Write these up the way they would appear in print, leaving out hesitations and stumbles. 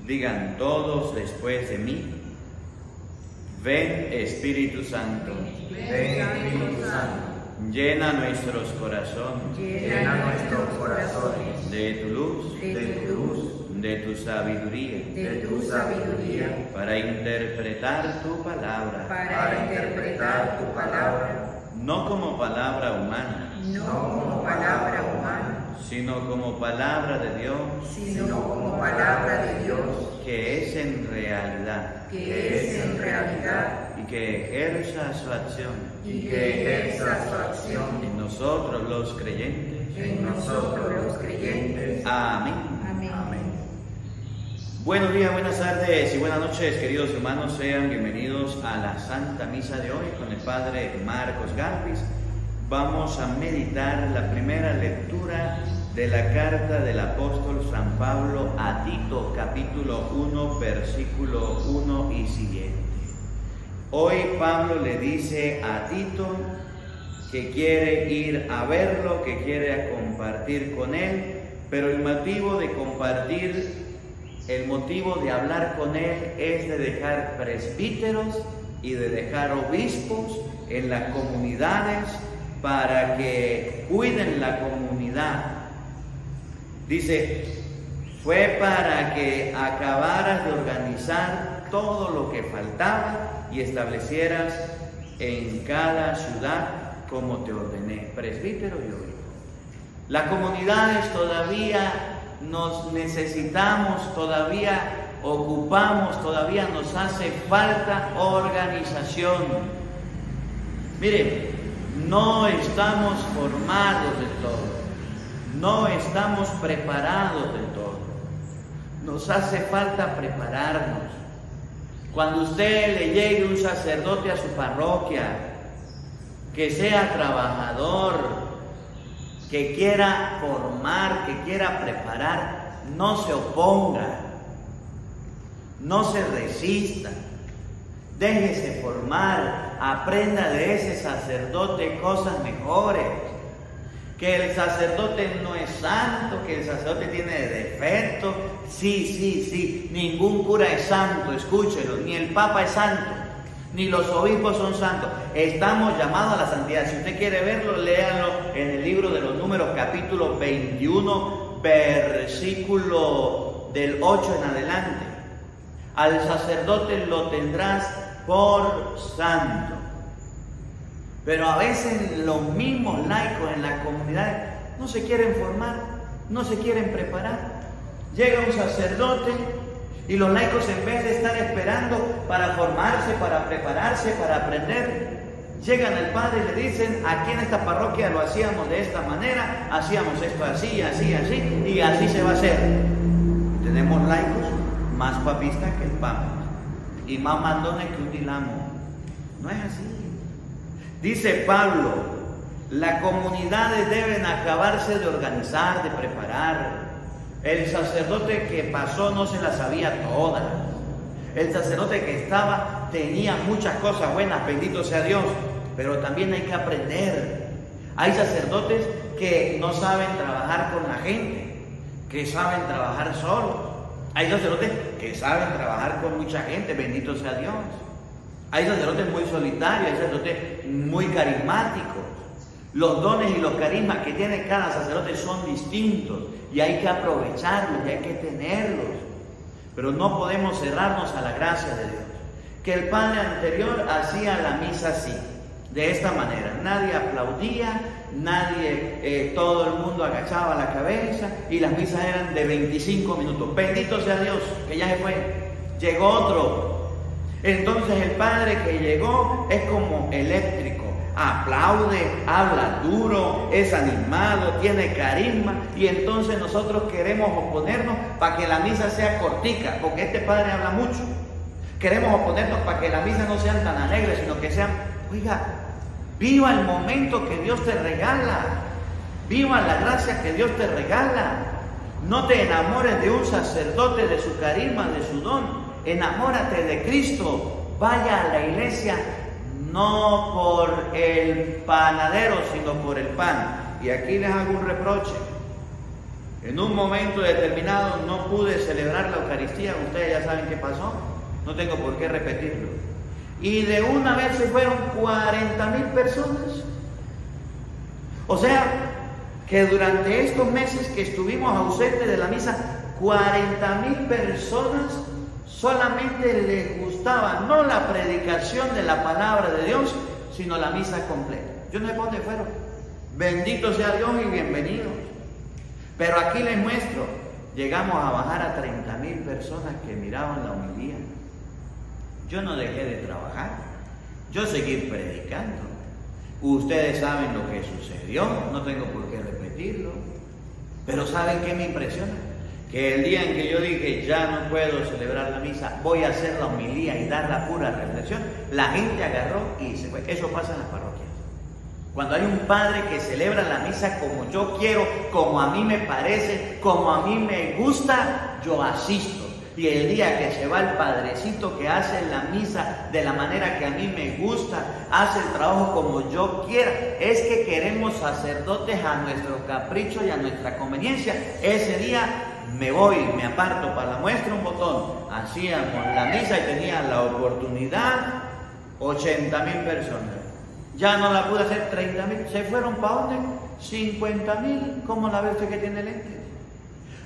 Digan todos después de mí: ven Espíritu Santo, Ven Espíritu Santo, llena nuestros corazones llena nuestros corazones de tu luz, de tu luz, de tu sabiduría, de tu sabiduría, para interpretar tu palabra, para interpretar tu palabra, no como palabra humana, no como palabra humana, sino como palabra de Dios, sino como palabra de Dios, que es en realidad que es en realidad y que ejerza su acción y que ejerza su acción en nosotros los creyentes. en nosotros los creyentes. Amén. Amén. Buenos días, buenas tardes y buenas noches, queridos hermanos. Sean bienvenidos a la Santa Misa de hoy con el Padre Marcos Galvis. Vamos a meditar la primera lectura de la carta del apóstol San Pablo a Tito, capítulo 1, versículo 1 y siguiente. Hoy Pablo le dice a Tito que quiere ir a verlo, que quiere compartir con él, pero el motivo de compartir, el motivo de hablar con él es de dejar presbíteros y de dejar obispos en las comunidades para que cuiden la comunidad. Dice, fue para que acabaras de organizar todo lo que faltaba y establecieras en cada ciudad como te ordené, presbítero y obispo. Las comunidades todavía nos necesitamos, todavía ocupamos, todavía nos hace falta organización. Miren, no estamos formados del todo, no estamos preparados del todo. Nos hace falta prepararnos. Cuando usted le llegue un sacerdote a su parroquia, que sea trabajador, que quiera formar, que quiera preparar, no se oponga, no se resista, déjese formar, aprenda de ese sacerdote cosas mejores. Que el sacerdote no es santo, que el sacerdote tiene defectos. Sí, ningún cura es santo, escúchelo, ni el Papa es santo, ni los obispos son santos. Estamos llamados a la santidad. Si usted quiere verlo, léalo en el libro de los Números, capítulo 21, versículo del 8 en adelante. Al sacerdote lo tendrás por santo. Pero a veces los mismos laicos en las comunidades no se quieren formar, no se quieren preparar. Llega un sacerdote y los laicos, en vez de estar esperando para formarse, para prepararse, para aprender, llegan al padre y le dicen: aquí en esta parroquia lo hacíamos de esta manera, hacíamos esto así, y así se va a hacer. Tenemos laicos más papistas que el Papa y más mandones que un dilamo. No es así. Dice Pablo, las comunidades deben acabarse de organizar, de preparar. El sacerdote que pasó no se las sabía todas. El sacerdote que estaba tenía muchas cosas buenas, bendito sea Dios, pero también hay que aprender. Hay sacerdotes que no saben trabajar con la gente, que saben trabajar solos. Hay sacerdotes que saben trabajar con mucha gente, bendito sea Dios. Hay sacerdotes muy solitarios, hay sacerdotes muy carismáticos. Los dones y los carismas que tiene cada sacerdote son distintos y hay que aprovecharlos y hay que tenerlos. Pero no podemos cerrarnos a la gracia de Dios. Que el padre anterior hacía la misa así, de esta manera. Nadie aplaudía, todo el mundo agachaba la cabeza y las misas eran de 25 minutos. Bendito sea Dios, que ya se fue. Llegó otro. Entonces el padre que llegó es como eléctrico, aplaude, habla duro, es animado, tiene carisma, y entonces nosotros queremos oponernos para que la misa sea cortica, porque este padre habla mucho. Queremos oponernos para que las misas no sean tan alegres, sino que sean, oiga, viva el momento que Dios te regala, viva la gracia que Dios te regala. No te enamores de un sacerdote, de su carisma, de su don. Enamórate de Cristo. Vaya a la iglesia no por el panadero, sino por el pan. Y aquí les hago un reproche. En un momento determinado no pude celebrar la Eucaristía, ustedes ya saben qué pasó, no tengo por qué repetirlo. Y de una vez se fueron 40,000 personas. O sea, que durante estos meses que estuvimos ausentes de la misa, 40,000 personas solamente les gustaba no la predicación de la palabra de Dios, sino la misa completa. Yo no sé por dónde fueron. Bendito sea Dios y bienvenidos. Pero aquí les muestro, llegamos a bajar a 30,000 personas que miraban la homilía. Yo no dejé de trabajar, yo seguí predicando. Ustedes saben lo que sucedió, no tengo por qué repetirlo. Pero ¿saben qué me impresiona? Que el día en que yo dije, ya no puedo celebrar la misa, voy a hacer la homilía y dar la pura reflexión, la gente agarró y se fue. Eso pasa en las parroquias. Cuando hay un padre que celebra la misa como yo quiero, como a mí me parece, como a mí me gusta, yo asisto. Y el día que se va el padrecito que hace la misa de la manera que a mí me gusta, hace el trabajo como yo quiera, es que queremos sacerdotes a nuestro capricho y a nuestra conveniencia. Ese día me voy, me aparto. Para la muestra un botón, hacíamos la misa y tenía la oportunidad 80,000 personas. Ya no la pude hacer 30,000, se fueron ¿para dónde? 50,000, ¿cómo la ve usted que tiene lentes?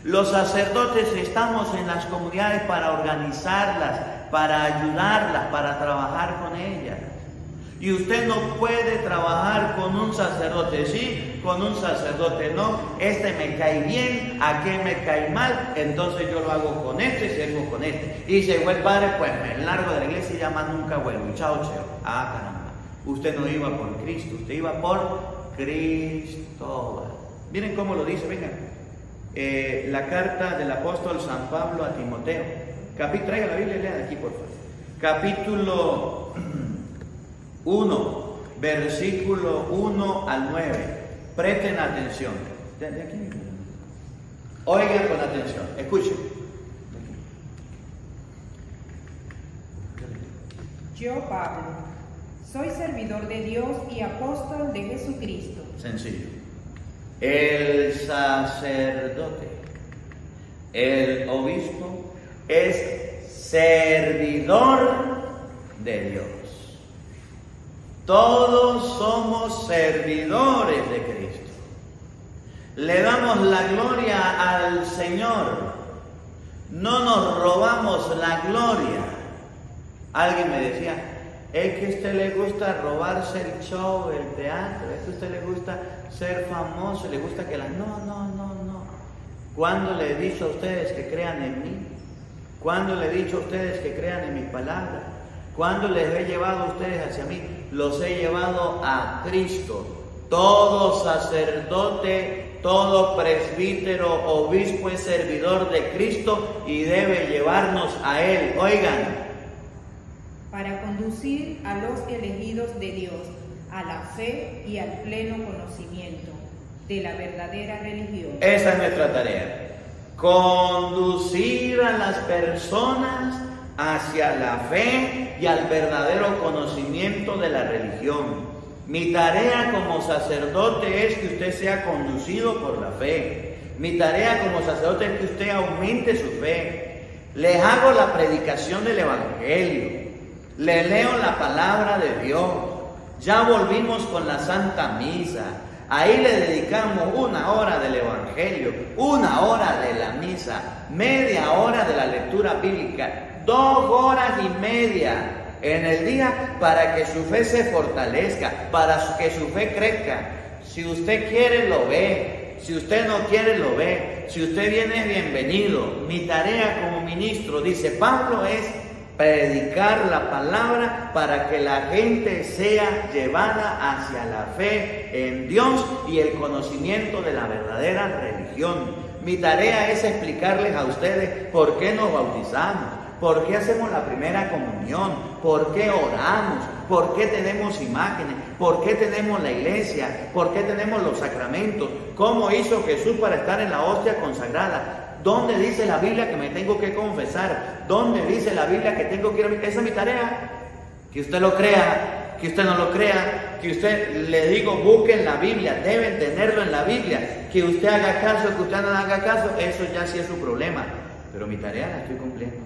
Los sacerdotes estamos en las comunidades para organizarlas, para ayudarlas, para trabajar con ellas. Y usted no puede trabajar con un sacerdote sí, con un sacerdote no. Este me cae bien, aquel me cae mal, entonces yo lo hago con este y sirvo con este. Y se fue el padre, pues me largo de la iglesia y ya más nunca vuelvo. Chao, chao. Ah, caramba. Usted no iba por Cristo, usted iba por Cristóbal. Miren cómo lo dice, vengan. La carta del apóstol San Pablo a Timoteo. Traiga la Biblia y lea de aquí, por favor. Capítulo 1, versículo 1 al 9. Presten atención. De aquí. Oigan con atención. Escuchen. Yo, Pablo, soy servidor de Dios y apóstol de Jesucristo. Sencillo. El sacerdote, el obispo, es servidor de Dios. Todos somos servidores de Cristo. Le damos la gloria al Señor. No nos robamos la gloria. Alguien me decía, es que a usted le gusta robarse el show, el teatro, es que a usted le gusta ser famoso, le gusta que la... No. ¿Cuándo le he dicho a ustedes que crean en mí? ¿Cuándo le he dicho a ustedes que crean en mis palabras? ¿Cuándo les he llevado a ustedes hacia mí? Los he llevado a Cristo. Todo sacerdote, todo presbítero, obispo es servidor de Cristo y debe llevarnos a Él. Oigan. Para conducir a los elegidos de Dios a la fe y al pleno conocimiento de la verdadera religión. Esa es nuestra tarea. Conducir a las personas hacia la fe y al verdadero conocimiento de la religión. Mi tarea como sacerdote es que usted sea conducido por la fe. Mi tarea como sacerdote es que usted aumente su fe. Les hago la predicación del Evangelio. Le leo la palabra de Dios. Ya volvimos con la Santa Misa. Ahí le dedicamos 1 hora del Evangelio, 1 hora de la misa, media hora de la lectura bíblica, 2 horas y media en el día para que su fe se fortalezca, para que su fe crezca. Si usted quiere, lo ve. Si usted no quiere, lo ve. Si usted viene, bienvenido. Mi tarea como ministro, dice Pablo, es predicar la palabra para que la gente sea llevada hacia la fe en Dios y el conocimiento de la verdadera religión. Mi tarea es explicarles a ustedes por qué nos bautizamos, por qué hacemos la primera comunión, por qué oramos, por qué tenemos imágenes, por qué tenemos la iglesia, por qué tenemos los sacramentos, cómo hizo Jesús para estar en la hostia consagrada. ¿Dónde dice la Biblia que me tengo que confesar? ¿Dónde dice la Biblia que tengo que ir a mi... Esa es mi tarea. Que usted lo crea que usted no lo crea, que usted, le digo, busque en la Biblia, deben tenerlo en la Biblia, que usted haga caso, que usted no haga caso, eso ya sí es su problema, pero mi tarea la estoy cumpliendo.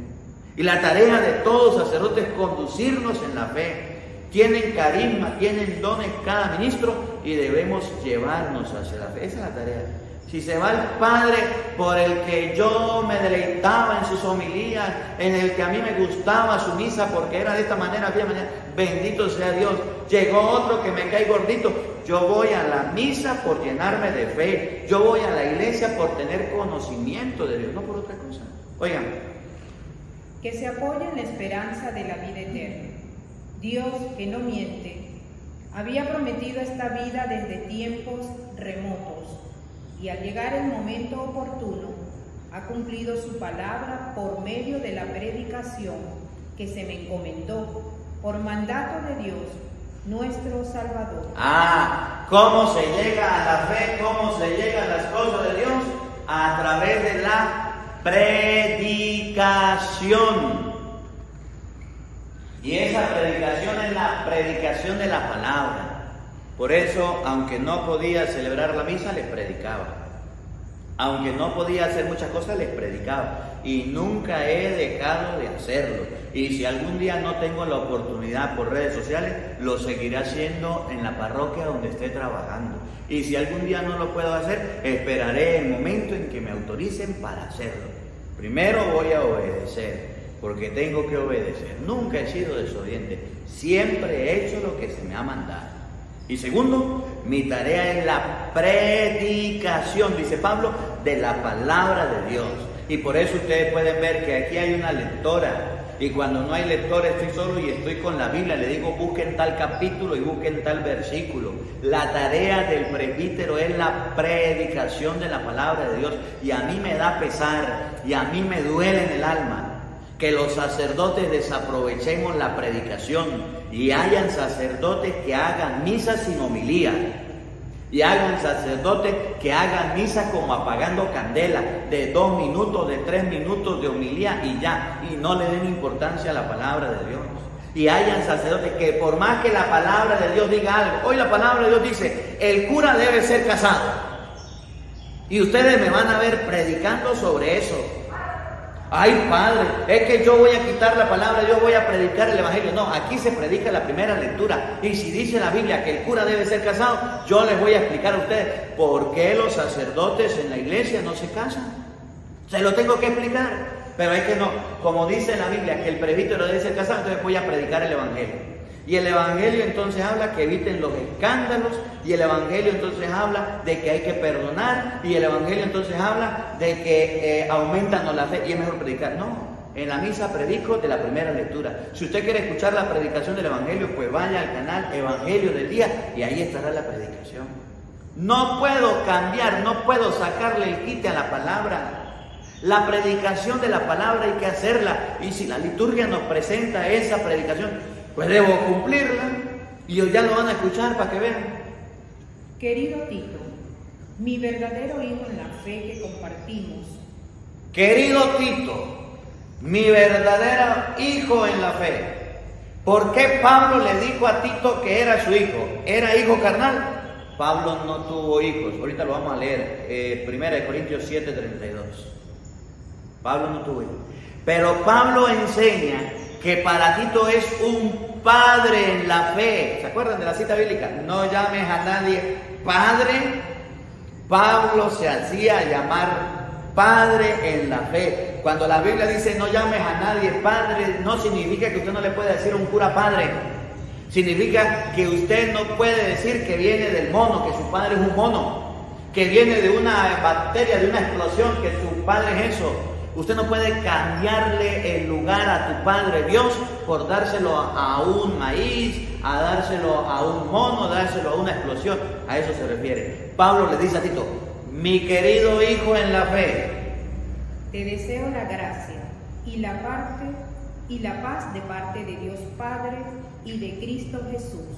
Y la tarea de todos sacerdotes es conducirnos en la fe. Tienen carisma, tienen dones cada ministro y debemos llevarnos hacia la fe. Esa es la tarea. Si se va el Padre por el que yo me deleitaba en sus homilías, en el que a mí me gustaba su misa porque era de esta manera, aquella manera, bendito sea Dios. Llegó otro que me cae gordito. Yo voy a la misa por llenarme de fe. Yo voy a la iglesia por tener conocimiento de Dios, no por otra cosa. Oigan. Que se apoya en la esperanza de la vida eterna. Dios, que no miente, había prometido esta vida desde tiempos remotos y al llegar el momento oportuno, ha cumplido su palabra por medio de la predicación que se me encomendó por mandato de Dios, nuestro Salvador. ¿Cómo se llega a la fe? ¿Cómo se llega a las cosas de Dios? A través de la predicación. Y esa predicación es la predicación de la palabra. Por eso, aunque no podía celebrar la misa, les predicaba. Aunque no podía hacer muchas cosas, les predicaba. Y nunca he dejado de hacerlo. Y si algún día no tengo la oportunidad por redes sociales, lo seguiré haciendo en la parroquia donde esté trabajando. Y si algún día no lo puedo hacer, esperaré el momento en que me autoricen para hacerlo. Primero voy a obedecer, porque tengo que obedecer. Nunca he sido desobediente, siempre he hecho lo que se me ha mandado. Y segundo, mi tarea es la predicación, dice Pablo, de la palabra de Dios. Y por eso ustedes pueden ver que aquí hay una lectora. Y cuando no hay lectora estoy solo y estoy con la Biblia. Le digo, busquen tal capítulo y busquen tal versículo. La tarea del presbítero es la predicación de la palabra de Dios. Y a mí me da pesar y a mí me duele en el alma que los sacerdotes desaprovechemos la predicación y hayan sacerdotes que hagan misas sin homilía. Y hagan sacerdotes que hagan misa como apagando candela, de 2 minutos, de 3 minutos de homilía y ya, y no le den importancia a la palabra de Dios. Y hayan sacerdotes que por más que la palabra de Dios diga algo, hoy la palabra de Dios dice, el cura debe ser casado. Y ustedes me van a ver predicando sobre eso. Ay, padre, es que yo voy a quitar la palabra, yo voy a predicar el evangelio. No, aquí se predica la primera lectura. Y si dice la Biblia que el cura debe ser casado, yo les voy a explicar a ustedes por qué los sacerdotes en la iglesia no se casan. Se lo tengo que explicar. Pero es que no, como dice la Biblia que el presbítero debe ser casado, entonces voy a predicar el evangelio. Y el evangelio entonces habla que eviten los escándalos, y el evangelio entonces habla de que hay que perdonar, y el evangelio entonces habla de que aumentan la fe y es mejor predicar. No, en la misa predico de la primera lectura. Si usted quiere escuchar la predicación del evangelio, pues vaya al canal Evangelio del Día y ahí estará la predicación. No puedo cambiar, no puedo sacarle el quite a la palabra. La predicación de la palabra hay que hacerla, y si la liturgia nos presenta esa predicación, pues debo cumplirla, y ya lo van a escuchar para que vean. Querido Tito, mi verdadero hijo en la fe que compartimos. Querido Tito, mi verdadero hijo en la fe. ¿Por qué Pablo le dijo a Tito que era su hijo? ¿Era hijo carnal? Pablo no tuvo hijos. Ahorita lo vamos a leer, 1 Corintios 7:32. Pablo no tuvo hijos. Pero Pablo enseña que para Tito es un padre en la fe. ¿Se acuerdan de la cita bíblica? No llames a nadie padre. Pablo se hacía llamar padre en la fe. Cuando la Biblia dice no llames a nadie padre, no significa que usted no le pueda decir a un cura padre. Significa que usted no puede decir que viene del mono, que su padre es un mono, que viene de una bacteria, de una explosión, que su padre es eso. Usted no puede cambiarle el lugar a tu Padre Dios por dárselo a un maíz, a dárselo a un mono, dárselo a una explosión. A eso se refiere. Pablo le dice a Tito, mi querido hijo en la fe, te deseo la gracia y la paz de parte de Dios Padre y de Cristo Jesús,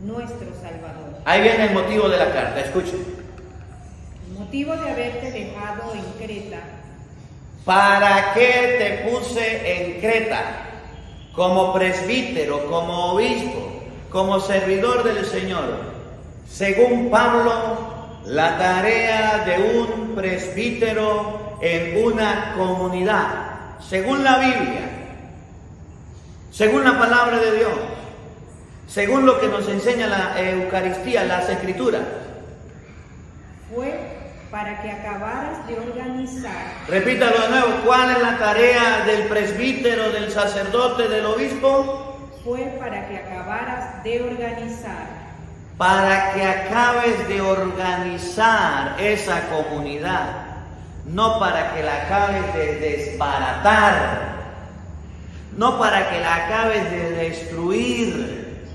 nuestro Salvador. Ahí viene el motivo de la carta, escuchen. El motivo de haberte dejado en Creta. ¿Para qué te puse en Creta? Como presbítero, como obispo, como servidor del Señor, según Pablo, la tarea de un presbítero en una comunidad, según la Biblia, según la palabra de Dios, según lo que nos enseña la Eucaristía, las Escrituras. Fue para que acabaras de organizar. Repítalo de nuevo, ¿cuál es la tarea del presbítero, del sacerdote, del obispo? Fue para que acabaras de organizar. Para que acabes de organizar esa comunidad, no para que la acabes de desbaratar, no para que la acabes de destruir.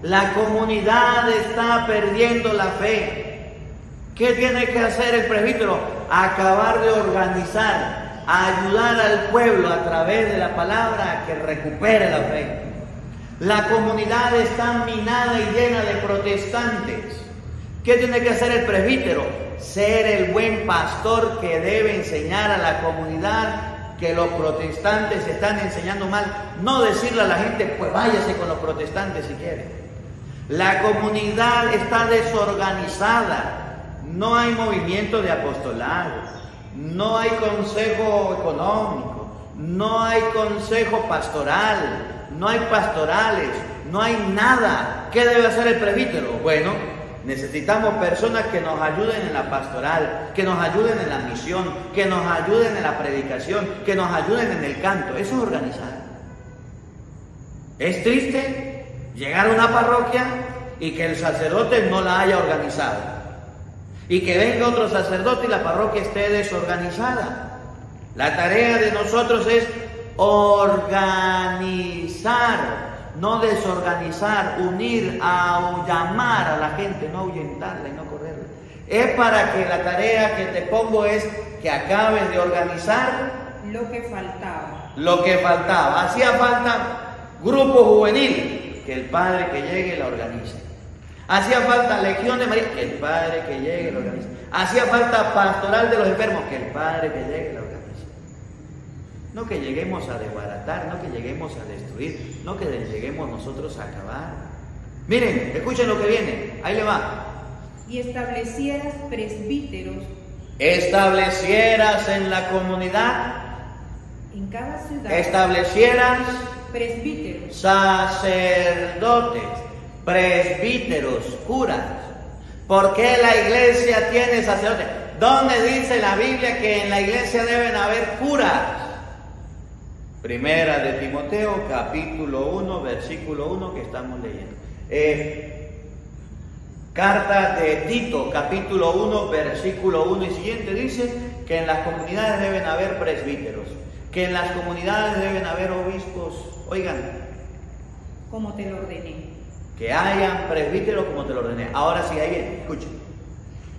La comunidad está perdiendo la fe. ¿Qué tiene que hacer el presbítero? Acabar de organizar, ayudar al pueblo a través de la palabra a que recupere la fe. La comunidad está minada y llena de protestantes. ¿Qué tiene que hacer el presbítero? Ser el buen pastor que debe enseñar a la comunidad que los protestantes están enseñando mal. No decirle a la gente, pues váyase con los protestantes si quiere. La comunidad está desorganizada. No hay movimiento de apostolado, no hay consejo económico, no hay consejo pastoral, no hay pastorales, no hay nada. ¿Qué debe hacer el presbítero? Bueno, necesitamos personas que nos ayuden en la pastoral, que nos ayuden en la misión, que nos ayuden en la predicación, que nos ayuden en el canto. Eso es organizar. Es triste llegar a una parroquia y que el sacerdote no la haya organizado. Y que venga otro sacerdote y la parroquia esté desorganizada. La tarea de nosotros es organizar, no desorganizar, unir, llamar a la gente, no ahuyentarla y no correrla. Es para que la tarea que te pongo es que acabes de organizar lo que faltaba. Lo que faltaba. Hacía falta grupo juvenil, que el padre que llegue la organice. Hacía falta Legión de María, que el padre que llegue lo organice. Hacía falta pastoral de los enfermos, que el padre que llegue lo organice. No que lleguemos a desbaratar, no que lleguemos a destruir, no que lleguemos nosotros a acabar. Miren, escuchen lo que viene, ahí le va. Y establecieras presbíteros. Establecieras en la comunidad. En cada ciudad. Establecieras presbíteros. Sacerdotes. Presbíteros, curas. ¿Por qué la iglesia tiene sacerdotes? ¿Dónde dice la Biblia que en la iglesia deben haber curas? Primera de Timoteo, capítulo 1, versículo 1 que estamos leyendo. Carta de Tito, capítulo 1, versículo 1 y siguiente, dice que en las comunidades deben haber presbíteros, que en las comunidades deben haber obispos. Oigan, como te lo ordené. Que hayan presbíteros como te lo ordené. Ahora sí, ahí viene, escuchen.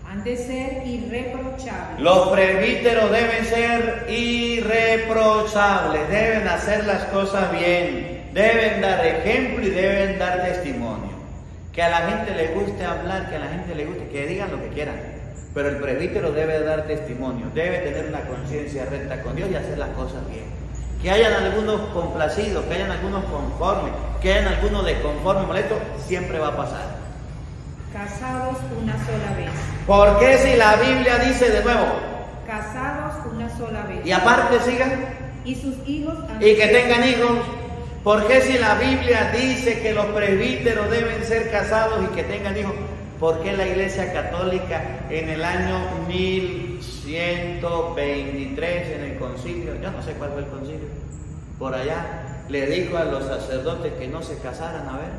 Han de ser irreprochables. Los presbíteros deben ser irreprochables, deben hacer las cosas bien, deben dar ejemplo y deben dar testimonio. Que a la gente le guste hablar, que a la gente le guste, que digan lo que quieran. Pero el presbítero debe dar testimonio, debe tener una conciencia recta con Dios y hacer las cosas bien. Que hayan algunos complacidos, que hayan algunos conformes, que hayan algunos desconformes, molestos, siempre va a pasar. Casados una sola vez. ¿Por qué si la Biblia dice de nuevo? Casados una sola vez. Y aparte sigan. Y sus hijos. Y que tengan hijos. ¿Por qué si la Biblia dice que los presbíteros deben ser casados y que tengan hijos? ¿Por qué la Iglesia Católica en el año 1123 en el concilio, yo no sé cuál fue el concilio, por allá, le dijo a los sacerdotes que no se casaran? A ver,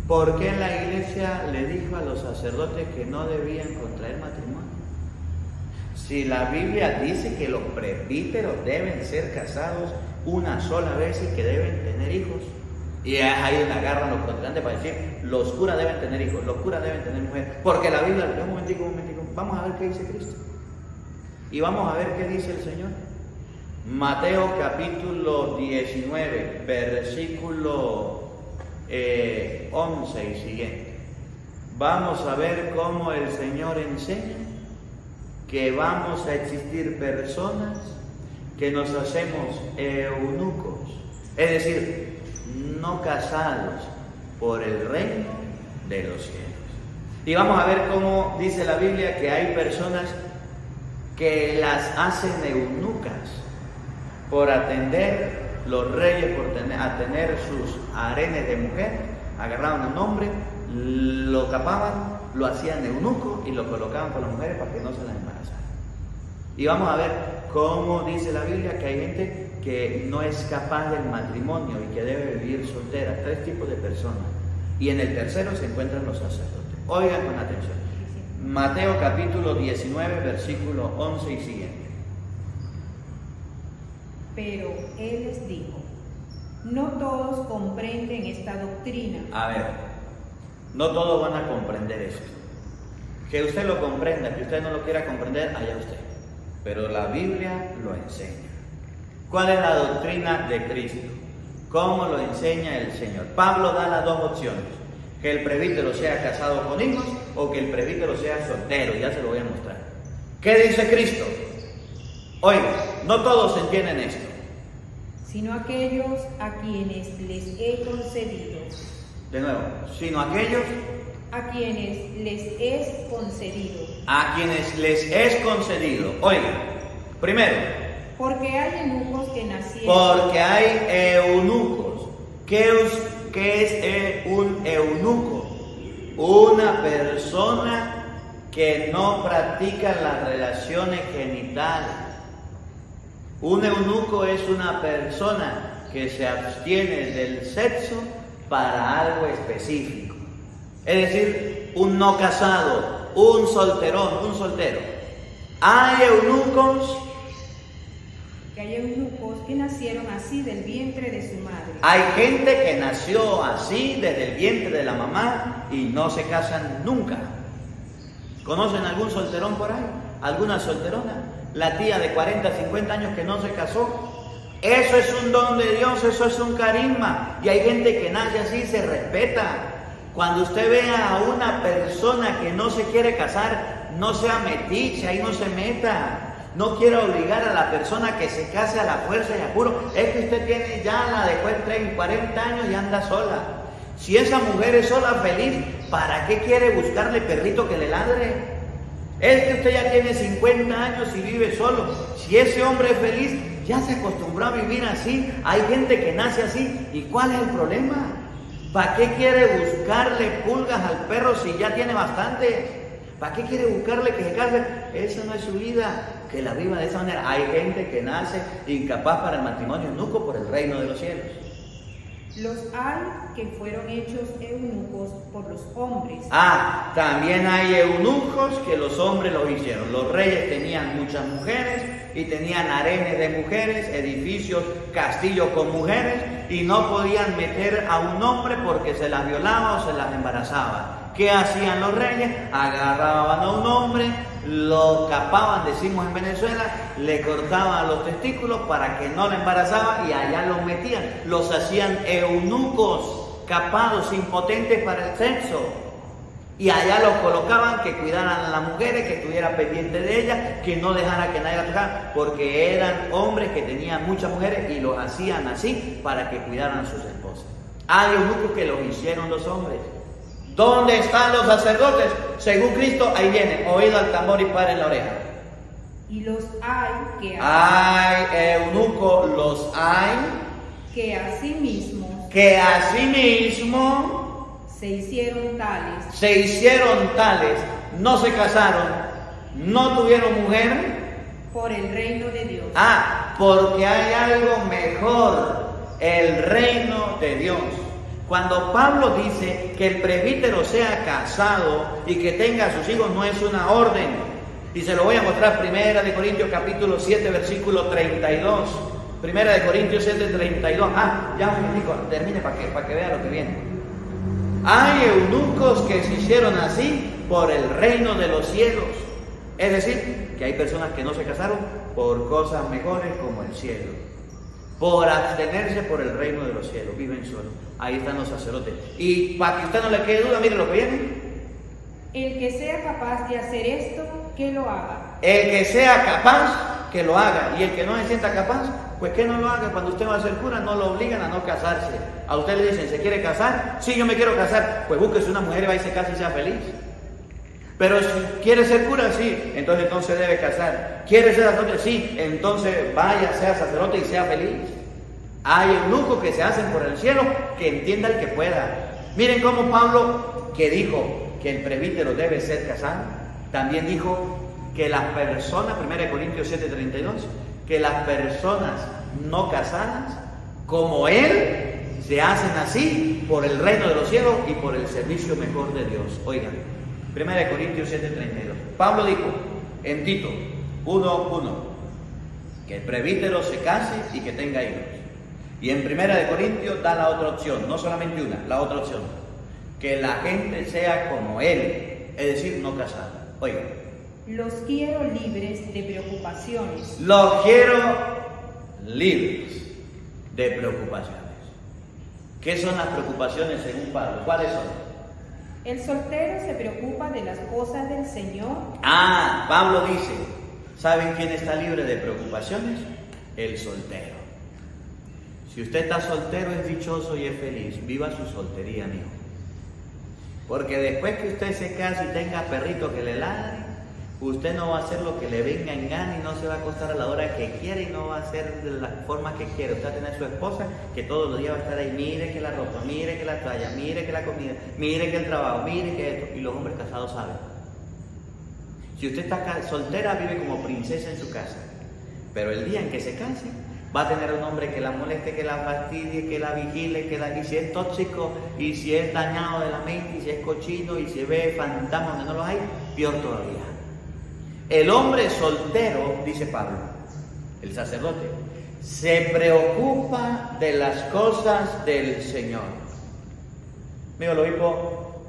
¿por qué la Iglesia le dijo a los sacerdotes que no debían contraer matrimonio? Si la Biblia dice que los presbíteros deben ser casados una sola vez y que deben tener hijos. Y ahí le agarran los protestantes para decir, los curas deben tener hijos, los curas deben tener mujeres. Porque la Biblia, un momentico, vamos a ver qué dice Cristo. Y vamos a ver qué dice el Señor. Mateo capítulo 19, versículo 11 y siguiente. Vamos a ver cómo el Señor enseña que vamos a existir personas que nos hacemos eunucos. Es decir, no casados por el reino de los cielos. Y vamos a ver cómo dice la Biblia que hay personas que las hacen eunucas por atender los reyes, por tener sus harenes de mujer. Agarraban a un hombre, lo capaban, lo hacían eunuco y lo colocaban con las mujeres para que no se las embarazaran. Y vamos a ver cómo dice la Biblia que hay gente que no es capaz del matrimonio y que debe vivir soltera. 3 tipos de personas. Y en el tercero se encuentran los sacerdotes. Oigan con atención. Mateo capítulo 19, versículo 11 y siguiente. Pero él les dijo: no todos comprenden esta doctrina. A ver, no todos van a comprender esto. Que usted lo comprenda, que usted no lo quiera comprender, allá usted. Pero la Biblia lo enseña. ¿Cuál es la doctrina de Cristo? ¿Cómo lo enseña el Señor? Pablo da las 2 opciones. Que el presbítero sea casado con hijos o que el presbítero sea soltero. Ya se lo voy a mostrar. ¿Qué dice Cristo? Oiga, no todos entienden esto. Sino aquellos a quienes les he concedido. De nuevo, sino aquellos A quienes les es concedido. a quienes les es concedido. Oiga, primero, Porque hay eunucos que nacieron. porque hay eunucos. ¿Qué es un eunuco? Una persona que no practica las relaciones genitales. Un eunuco es una persona que se abstiene del sexo para algo específico. Es decir, un no casado, un solterón, un soltero. Hay eunucos. Que hay eunucos que nacieron así del vientre de su madre. Hay gente que nació así desde el vientre de la mamá y no se casan nunca. ¿Conocen algún solterón por ahí? ¿Alguna solterona? La tía de 40, 50 años que no se casó. Eso es un don de Dios, eso es un carisma. Y hay gente que nace así y se respeta. Cuando usted vea a una persona que no se quiere casar, no sea metiche, ahí no se meta. No quiero obligar a la persona que se case a la fuerza y apuro. Es que usted tiene ya la de 30, 40 años y anda sola. Si esa mujer es sola, feliz, ¿para qué quiere buscarle perrito que le ladre? Es que usted ya tiene 50 años y vive solo. Si ese hombre es feliz, ya se acostumbró a vivir así. Hay gente que nace así. ¿Y cuál es el problema? ¿Para qué quiere buscarle pulgas al perro si ya tiene bastante? ¿Para qué quiere buscarle que se case? Esa no es su vida, que la viva de esa manera. Hay gente que nace incapaz para el matrimonio eunuco por el reino de los cielos. Los hay que fueron hechos eunucos por los hombres. También hay eunucos que los hombres los hicieron. Los reyes tenían muchas mujeres y tenían harenes de mujeres, edificios, castillos con mujeres y no podían meter a un hombre porque se las violaba o se las embarazaba. ¿Qué hacían los reyes? Agarraban a un hombre, lo capaban, decimos en Venezuela, le cortaban los testículos para que no le embarazaba y allá los metían. Los hacían eunucos, capados, impotentes para el sexo. Y allá los colocaban que cuidaran a las mujeres, que estuviera pendiente de ellas, que no dejara que nadie la tocara, porque eran hombres que tenían muchas mujeres y los hacían así para que cuidaran a sus esposas. Hay eunucos que los hicieron los hombres. ¿Dónde están los sacerdotes? Según Cristo, ahí viene, oído al tambor y paren la oreja. Y los hay que Hay eunucos, los hay que asimismo se hicieron tales, no se casaron, no tuvieron mujer. por el reino de Dios. Porque hay algo mejor, el reino de Dios. Cuando Pablo dice que el presbítero sea casado y que tenga a sus hijos, no es una orden. Y se lo voy a mostrar, 1 de Corintios capítulo 7, versículo 32. 1 de Corintios 7, 32. Ya un minutico, termine para que vea lo que viene. Hay eunucos que se hicieron así por el reino de los cielos. Es decir, que hay personas que no se casaron por cosas mejores como el cielo. Por abstenerse por el reino de los cielos, viven solos. Ahí están los sacerdotes. Y para que usted no le quede duda, mire lo que viene. El que sea capaz de hacer esto, que lo haga. El que sea capaz, que lo haga. Y el que no se sienta capaz, Pues que no lo haga. Cuando usted va a ser cura, no lo obligan a no casarse. A usted le dicen, ¿se quiere casar? Sí, yo me quiero casar. Pues búsquese una mujer y vaya y se case y sea feliz. Pero si quiere ser cura, sí, entonces debe casar. ¿Quiere ser sacerdote? Sí, entonces vaya, sea sacerdote y sea feliz. Hay eunucos que se hacen por el cielo, que entienda el que pueda. Miren cómo Pablo, que dijo que el presbítero debe ser casado, también dijo que las personas, 1 Corintios 7:32, que las personas no casadas, como él, se hacen así por el reino de los cielos y por el servicio mejor de Dios. Oigan, 1 Corintios 7:32. Pablo dijo en Tito 1:1 que el presbítero se case y que tenga hijos. Y en 1 Corintios da la otra opción, no solamente una, la otra opción, que la gente sea como él, es decir, no casada. Oigan, los quiero libres de preocupaciones. Los quiero libres de preocupaciones. ¿Qué son las preocupaciones según Pablo? ¿Cuáles son? El soltero se preocupa de las cosas del Señor. Pablo dice, ¿saben quién está libre de preocupaciones? El soltero. Si usted está soltero es dichoso y es feliz. Viva su soltería, amigo. Porque después que usted se case y tenga perrito que le ladre, usted no va a hacer lo que le venga en gana y no se va a acostar a la hora que quiere y no va a hacer de la forma que quiere. Usted va a tener su esposa que todos los días va a estar ahí, mire que la ropa, mire que la toalla, mire que la comida, mire que el trabajo, mire que esto. Y los hombres casados saben. Si usted está soltera, vive como princesa en su casa. Pero el día en que se case, va a tener un hombre que la moleste, que la fastidie, que la vigile, y si es tóxico, y si es dañado de la mente, y si es cochino, y si ve fantasmas donde no los hay, peor todavía. El hombre soltero, dice Pablo, el sacerdote, se preocupa de las cosas del Señor. Amigo, el obispo,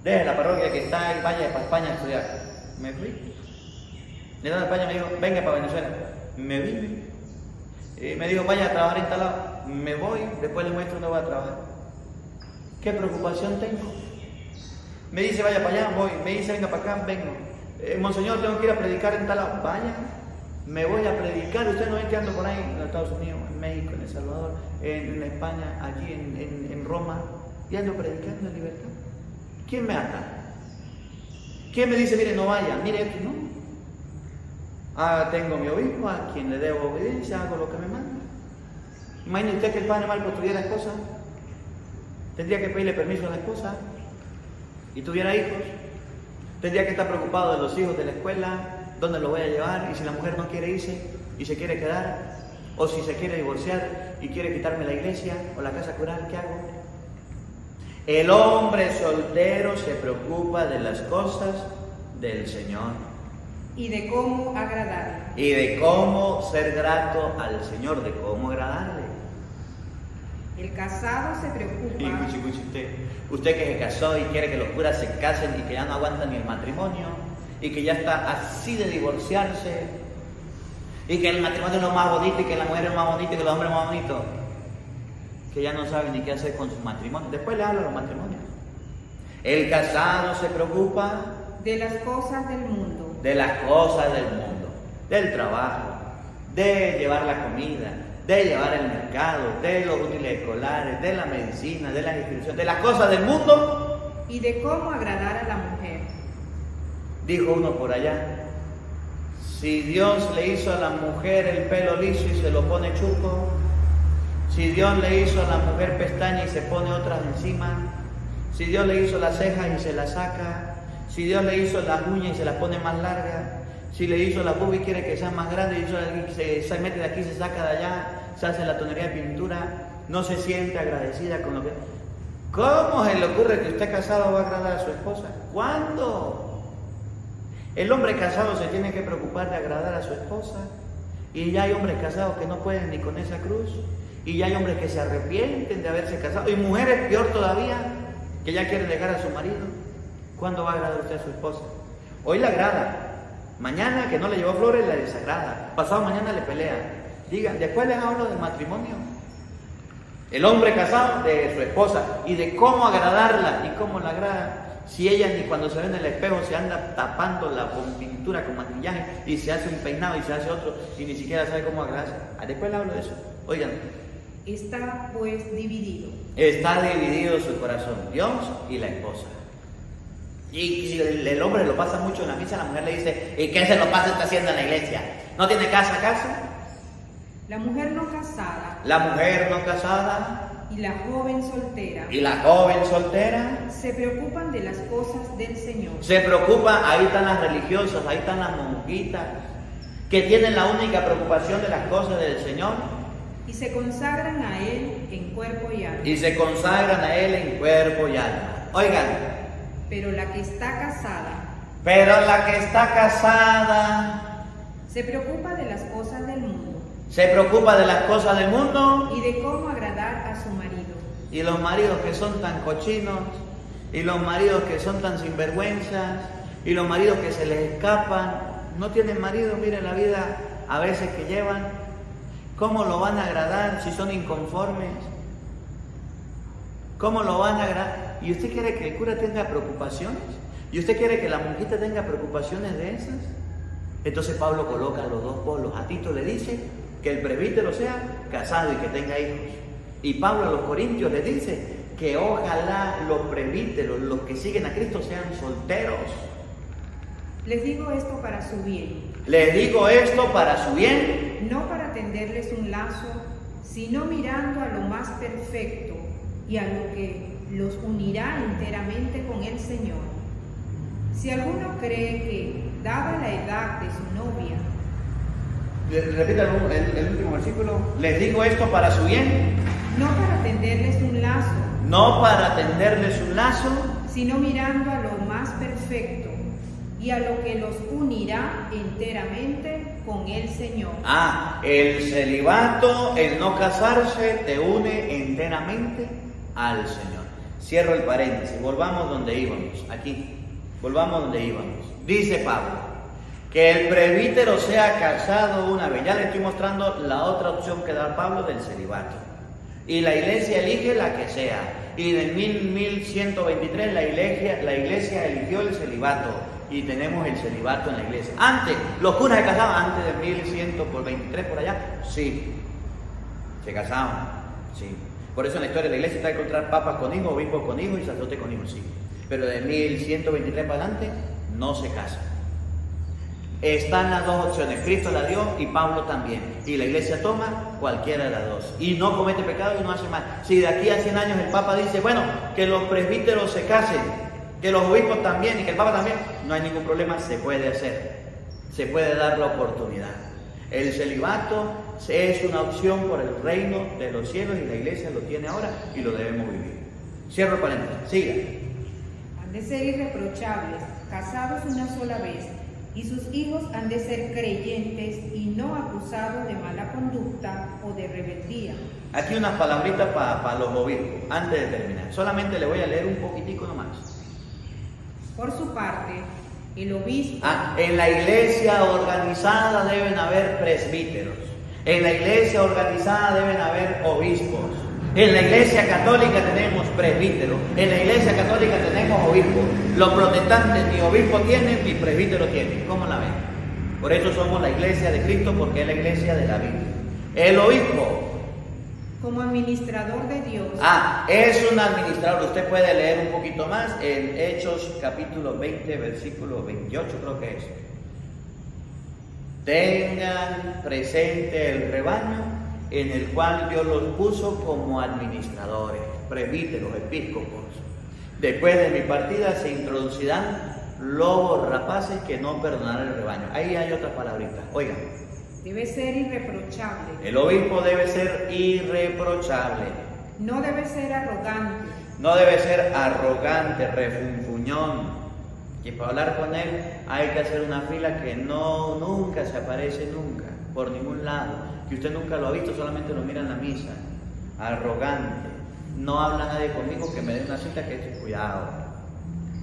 deje la parroquia que está y vaya para España a estudiar. Me fui. Le a España, me dijo, venga para Venezuela. Me vine. Me dijo, vaya a trabajar instalado. Me voy, después le muestro dónde voy a trabajar. ¿Qué preocupación tengo? Me dice, vaya para allá, voy. Me dice, venga para acá, vengo. Monseñor, tengo que ir a predicar en tal lado. Vaya, me voy a predicar. Usted no ve que ando por ahí en Estados Unidos, en México, en El Salvador, en España, aquí en Roma, y ando predicando en libertad. ¿Quién me ata? ¿Quién me dice, mire, no vaya? Mire esto, no. Tengo mi obispo a quien le debo obediencia, hago lo que me manda. Imagine usted que el padre Marcos tuviera esposa, tendría que pedirle permiso a la esposa y tuviera hijos. Tendría que estar preocupado de los hijos de la escuela, dónde lo voy a llevar, y si la mujer no quiere irse y se quiere quedar, o si se quiere divorciar y quiere quitarme la iglesia o la casa cural, ¿qué hago? El hombre soltero se preocupa de las cosas del Señor. Y de cómo agradarle. Y de cómo ser grato al Señor, de cómo agradarle. El casado se preocupa. Y usted que se casó y quiere que los curas se casen y que ya no aguantan ni el matrimonio y que ya está así de divorciarse y que el matrimonio es lo más bonito y que la mujer es más bonita y que los hombres más bonitos, que ya no saben ni qué hacer con su matrimonio. Después le hablo a los matrimonios. El casado se preocupa de las cosas del mundo. De las cosas del mundo, del trabajo, de llevar la comida, de llevar el mercado, de los útiles escolares, de la medicina, de las inscripciones, de las cosas del mundo. Y de cómo agradar a la mujer. Dijo uno por allá, si Dios le hizo a la mujer el pelo liso y se lo pone chuco, si Dios le hizo a la mujer pestaña y se pone otras encima, si Dios le hizo las cejas y se las saca, si Dios le hizo las uñas y se las pone más largas, si le hizo la boobies y quiere que sea más grande, y se mete de aquí, se saca de allá, se hace la tonería de pintura, no se siente agradecida con lo que... ¿Cómo se le ocurre que usted casado va a agradar a su esposa? ¿Cuándo? El hombre casado se tiene que preocupar de agradar a su esposa, y ya hay hombres casados que no pueden ni con esa cruz, y ya hay hombres que se arrepienten de haberse casado, y mujeres peor todavía, que ya quieren dejar a su marido. ¿Cuándo va a agradar usted a su esposa? Hoy le agrada. Mañana que no le llevó flores le desagrada. Pasado mañana le pelea. Digan, después les hablo del matrimonio. El hombre casado de su esposa y de cómo agradarla y cómo la agrada. Si ella ni cuando se ve en el espejo se anda tapándola con pintura, con maquillaje, y se hace un peinado y se hace otro, y ni siquiera sabe cómo agradarse. Después le hablo de eso. Oigan. Está pues dividido. Está dividido su corazón, Dios y la esposa. Y si el hombre lo pasa mucho en la misa, la mujer le dice, ¿y qué se lo pasa está haciendo en la iglesia? ¿No tiene casa acaso? La mujer no casada. La mujer no casada. Y la joven soltera. Y la joven soltera. Se preocupan de las cosas del Señor. Se preocupan, ahí están las religiosas, ahí están las monjitas, que tienen la única preocupación de las cosas del Señor. Y se consagran a Él en cuerpo y alma. Y se consagran a Él en cuerpo y alma. Oigan. Pero la que está casada. Pero la que está casada. Se preocupa de las cosas del mundo. Se preocupa de las cosas del mundo. Y de cómo agradar a su marido. Y los maridos que son tan cochinos. Y los maridos que son tan sinvergüenzas. Y los maridos que se les escapan. No tienen marido, miren la vida a veces que llevan. ¿Cómo lo van a agradar si son inconformes? ¿Cómo lo van a agradar? ¿Y usted quiere que el cura tenga preocupaciones? ¿Y usted quiere que la monjita tenga preocupaciones de esas? Entonces Pablo coloca los dos polos. A Tito le dice que el presbítero sea casado y que tenga hijos. Y Pablo a los corintios le dice que ojalá los presbíteros, los que siguen a Cristo, sean solteros. Les digo esto para su bien. Les digo esto para su bien. No para tenderles un lazo, sino mirando a lo más perfecto y a lo que los unirá enteramente con el Señor. Si alguno cree que, dada la edad de su novia, Repita el último versículo. Les digo esto para su bien. no para tenderles un lazo, No para tenderles un lazo, sino mirando a lo más perfecto y a lo que los unirá enteramente con el Señor. El celibato, el no casarse, te une enteramente al Señor. Cierro el paréntesis, volvamos donde íbamos, aquí, volvamos donde íbamos. Dice Pablo, que el presbítero sea casado una vez. Ya le estoy mostrando la otra opción que da Pablo del celibato. Y la iglesia elige la que sea. Y en el 1123 la iglesia eligió el celibato. Y tenemos el celibato en la iglesia. Antes, los curas se casaban antes de 1123 por allá. Sí, se casaban. Sí. Por eso en la historia de la iglesia está encontrar papas con hijos, obispos con hijos y sacerdotes con hijos. Sí. Pero de 1123 para adelante no se casan. Están las dos opciones, Cristo la dio y Pablo también. Y la iglesia toma cualquiera de las dos. Y no comete pecado y no hace mal. Si de aquí a 100 años el Papa dice, bueno, que los presbíteros se casen, que los obispos también y que el Papa también, no hay ningún problema, se puede hacer. Se puede dar la oportunidad. El celibato es una opción por el reino de los cielos y la iglesia lo tiene ahora y lo debemos vivir. Cierro el paréntesis, siga. Han de ser irreprochables, casados una sola vez, y sus hijos han de ser creyentes y no acusados de mala conducta o de rebeldía. Aquí unas palabritas para los obispos, antes de terminar. Solamente le voy a leer un poquitico nomás. Por su parte, el obispo... En la iglesia organizada deben haber presbíteros. En la iglesia organizada deben haber obispos. En la iglesia católica tenemos presbíteros. En la iglesia católica tenemos obispos. Los protestantes ni obispo tienen ni presbítero tienen. ¿Cómo la ven? Por eso somos la iglesia de Cristo, porque es la iglesia de la Biblia. El obispo, como administrador de Dios. Es un administrador. Usted puede leer un poquito más en Hechos capítulo 20, versículo 28 creo que es. Tengan presente el rebaño en el cual Dios los puso como administradores, presbíteros, episcopos. Después de mi partida se introducirán lobos rapaces que no perdonarán el rebaño. Ahí hay otras palabritas. Oigan. Debe ser irreprochable. El obispo debe ser irreprochable. No debe ser arrogante. No debe ser arrogante, refunfuñón. Y para hablar con él hay que hacer una fila que nunca se aparece nunca, por ningún lado. Que usted nunca lo ha visto, solamente lo mira en la misa. Arrogante. No habla nadie conmigo, que me dé una cita, que eche cuidado.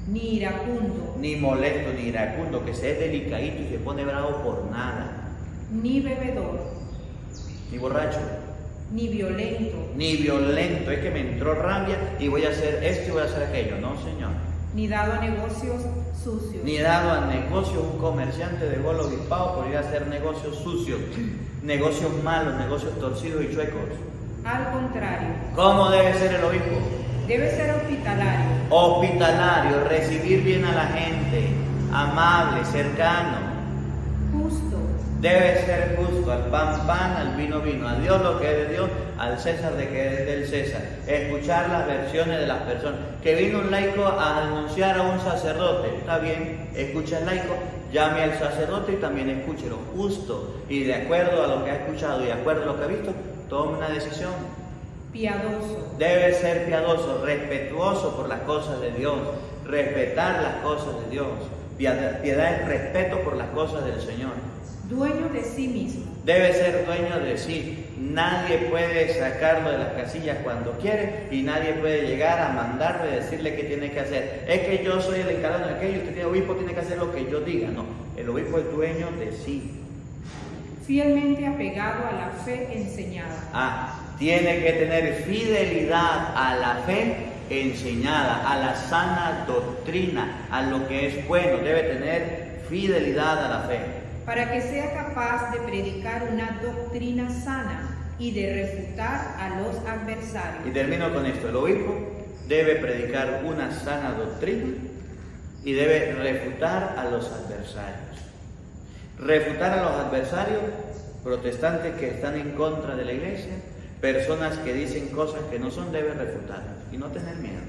Ni iracundo. Ni molesto, ni iracundo, que sea delicadito y se pone bravo por nada. Ni bebedor. Ni borracho. Ni violento. Ni violento, es que me entró rabia y voy a hacer esto y voy a hacer aquello. No, señor. ni dado a negocios sucios, ni dado a negocios. Un comerciante dejó el obispado por ir a hacer negocios sucios, negocios malos, negocios torcidos y chuecos. al contrario, ¿Cómo debe ser el obispo? debe ser hospitalario, Hospitalario, recibir bien a la gente, amable, cercano. justo, Debe ser justo, al pan pan, al vino vino, a Dios lo que es de Dios, al César de que es del César. Escuchar las versiones de las personas. Que vino un laico a anunciar a un sacerdote, está bien, escucha al laico, llame al sacerdote y también escúchelo, justo, y de acuerdo a lo que ha escuchado y de acuerdo a lo que ha visto, tome una decisión. piadoso, Debe ser piadoso, respetuoso por las cosas de Dios, respetar las cosas de Dios. Piedad es respeto por las cosas del Señor. dueño de sí mismo, Debe ser dueño de sí. Nadie puede sacarlo de las casillas cuando quiere y nadie puede llegar a mandarlo y decirle qué tiene que hacer. Es que yo soy el encargado de aquello, usted, el obispo, tiene que hacer lo que yo diga. No, el obispo es dueño de sí. fielmente apegado a la fe enseñada, Tiene que tener fidelidad a la fe enseñada, a la sana doctrina, a lo que es bueno. Debe tener fidelidad a la fe. para que sea capaz de predicar una doctrina sana y de refutar a los Y adversarios. termino con esto. El obispo debe predicar una sana doctrina y debe refutar a los adversarios. Refutar a los adversarios, protestantes que están en contra de la iglesia, personas que dicen cosas que no son, debe refutarlas y no tener miedo.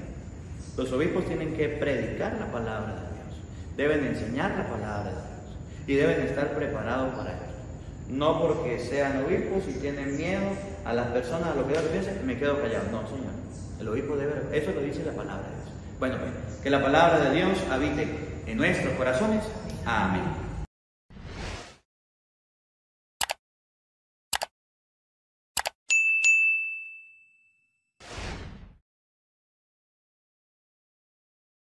Los obispos tienen que predicar la palabra de Dios, deben enseñar la palabra de Dios y deben estar preparados para esto. No porque sean obispos y tienen miedo a las personas, a lo que ellos piensan, me quedo callado. No, Señor, el obispo debe, eso lo dice la palabra de Dios. Bueno, pues, que la palabra de Dios habite en nuestros corazones. Amén.